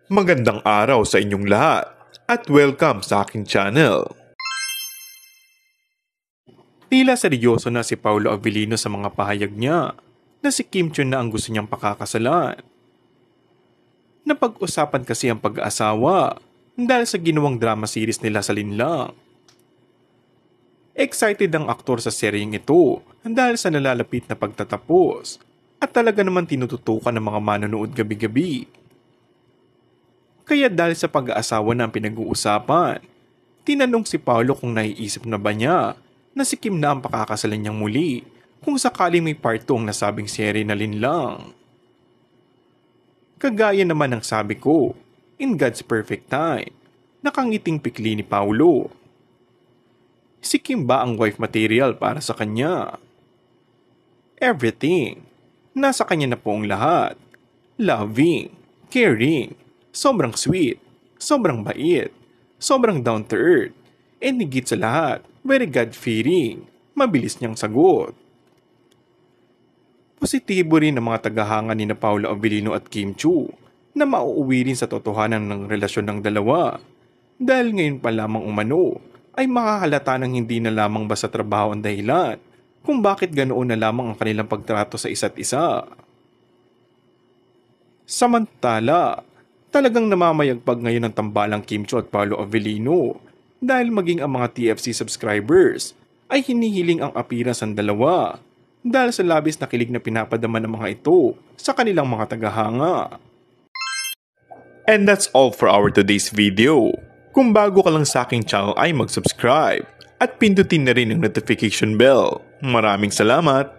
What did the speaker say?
Magandang araw sa inyong lahat at welcome sa aking channel. Tila seryoso na si Paolo Abilino sa mga pahayag niya na si Kim Chiu na ang gusto niyang pakakasalan. Napag-usapan kasi ang pag-aasawa dahil sa ginawang drama series nila sa Linlang. Excited ang aktor sa seryeng ito dahil sa nalalapit na pagtatapos at talaga naman tinututukan ng mga manonood gabi-gabi. Kaya dahil sa pag-aasawa na ang pinag-uusapan, tinanong si Paolo kung naiisip na ba niya na si Kim na ang pakakasalan niyang muli kung sakaling may part 2 ang nasabing serye na Linlang. Kagaya naman ng sabi ko, in God's perfect time, nakangiting pikli ni Paolo. Si Kim ba ang wife material para sa kanya? Everything. Nasa kanya na po ang lahat. Loving, caring, sobrang sweet, sobrang bait, sobrang down to earth, and higit sa lahat, very God-fearing, mabilis niyang sagot. Positibo rin ang mga tagahanga ni na Paolo Abilino at Kim Chiu na mauuwi rin sa totohanan ng relasyon ng dalawa. Dahil ngayon pa lamang umano ay makahalata ng hindi na lamang basta trabaho ang dahilan kung bakit ganoon na lamang ang kanilang pagtrato sa isa't isa. Samantala, talagang namamayagpag ngayon ang tambalang Kim Chiu at Paolo Abilino dahil maging ang mga TFC subscribers ay hinihiling ang appearance ng dalawa dahil sa labis na kilig na pinapadama ng mga ito sa kanilang mga tagahanga. And that's all for our today's video. Kung bago ka lang sa aking channel ay mag-subscribe at pindutin na rin ang notification bell. Maraming salamat!